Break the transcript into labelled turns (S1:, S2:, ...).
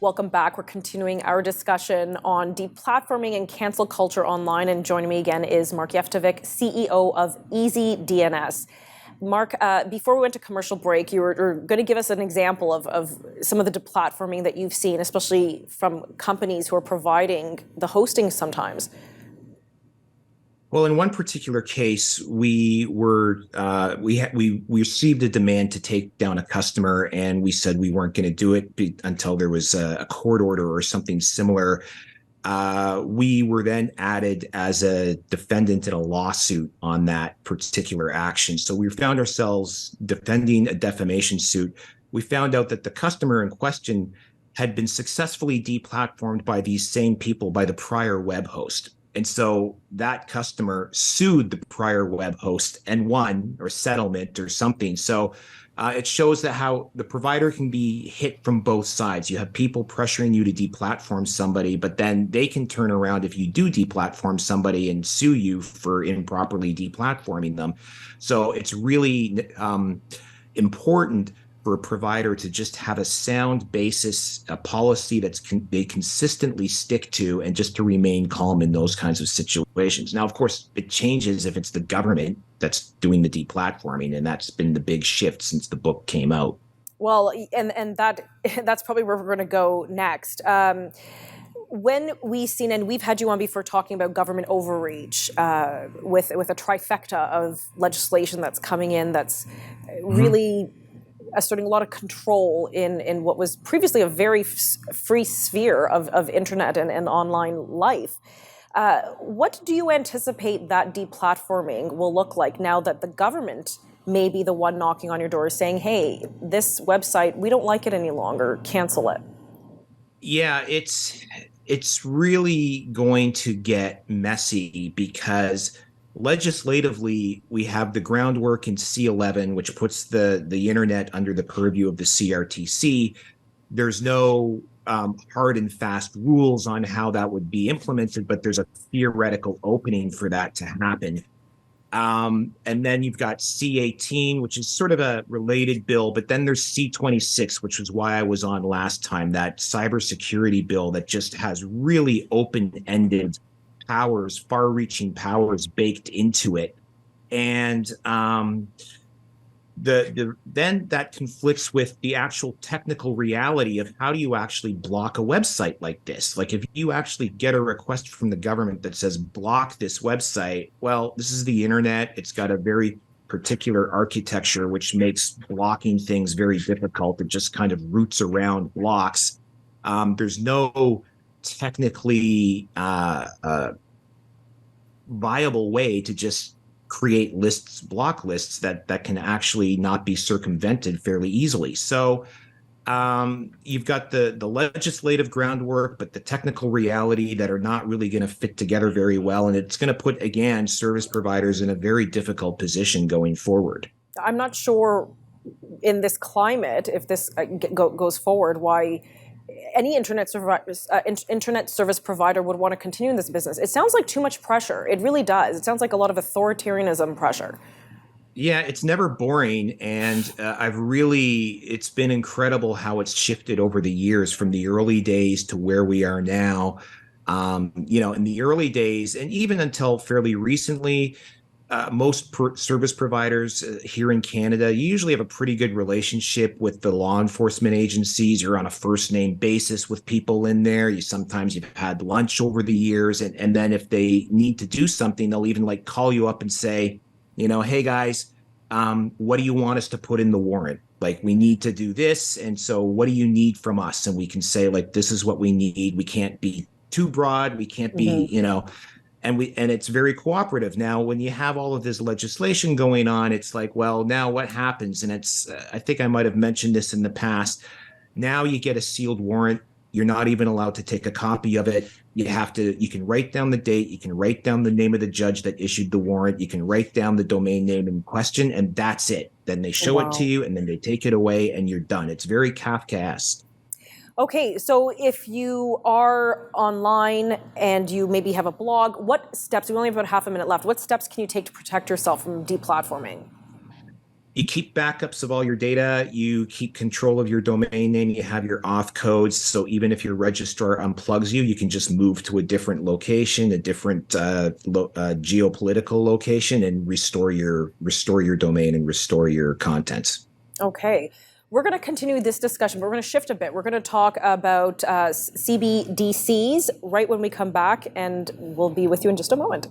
S1: Welcome back. We're continuing our discussion on deplatforming and cancel culture online. And joining me again is Mark Jeftovic, CEO of Easydns. Mark, before we went to commercial break, you were going to give us an example of some of the deplatforming that you've seen, especially from companies who are providing the hosting sometimes.
S2: Well, in one particular case, we received a demand to take down a customer, and we said we weren't going to do it until there was a court order or something similar. We were then added as a defendant in a lawsuit on that particular action. So we found ourselves defending a defamation suit. We found out that the customer in question had been successfully deplatformed by these same people by the prior web host. And so that customer sued the prior web host and won, or settlement or something. So it shows that how the provider can be hit from both sides. You have people pressuring you to deplatform somebody, but then they can turn around if you do deplatform somebody and sue you for improperly deplatforming them. So it's really important for a provider to just have a sound basis, a policy they consistently stick to, and just to remain calm in those kinds of situations. Now, of course, it changes if it's the government that's doing the deplatforming, and that's been the big shift since the book came out.
S1: Well, and that's probably where we're going to go next. When we've seen, and we've had you on before talking about government overreach with a trifecta of legislation that's coming in that's really asserting a lot of control in what was previously a very free sphere of internet and online life. What do you anticipate that deplatforming will look like now that the government may be the one knocking on your door saying, hey, this website, we don't like it any longer, cancel it?
S2: Yeah, it's really going to get messy because legislatively, we have the groundwork in C11, which puts the internet under the purview of the CRTC. There's no hard and fast rules on how that would be implemented, but there's a theoretical opening for that to happen. And then you've got C18, which is sort of a related bill, but then there's C26, which was why I was on last time, that cybersecurity bill that just has really open-ended powers, far-reaching powers baked into it. And then that conflicts with the actual technical reality of how do you actually block a website like this? Like if you actually get a request from the government that says block this website, well, this is the internet. It's got a very particular architecture, which makes blocking things very difficult. It just kind of roots around blocks. There's no technically viable way to just create lists, block lists that can actually not be circumvented fairly easily. So you've got the legislative groundwork, but the technical reality that are not really going to fit together very well. And it's going to put, again, service providers in a very difficult position going forward.
S1: I'm not sure in this climate, if this goes forward, why any internet service provider would want to continue in this business. It sounds like too much pressure. It really does. It sounds like a lot of authoritarianism pressure.
S2: Yeah, it's never boring. And it's been incredible how it's shifted over the years from the early days to where we are now. In the early days, and even until fairly recently, most service providers here in Canada, you usually have a pretty good relationship with the law enforcement agencies. You're on a first name basis with people in there. Sometimes you've had lunch over the years. And then if they need to do something, they'll even like call you up and say, hey guys, what do you want us to put in the warrant? Like, we need to do this. And so what do you need from us? And we can say, like, this is what we need. We can't be too broad. We can't be, and it's very cooperative. Now, when you have all of this legislation going on, it's like, well, now what happens? And I think I might have mentioned this in the past. Now you get a sealed warrant. You're not even allowed to take a copy of it. You can write down the date. You can write down the name of the judge that issued the warrant. You can write down the domain name in question, and that's it. Then they show it to you, and then they take it away, and you're done. It's very Kafkaesque.
S1: Okay, so if you are online and you maybe have a blog, what steps, we only have about half a minute left, what steps can you take to protect yourself from deplatforming?
S2: You keep backups of all your data. You keep control of your domain name. You have your auth codes. So even if your registrar unplugs you, you can just move to a different location, a different geopolitical location, and restore your domain and restore your contents.
S1: Okay. We're going to continue this discussion, but we're going to shift a bit. We're going to talk about CBDCs right when we come back, and we'll be with you in just a moment.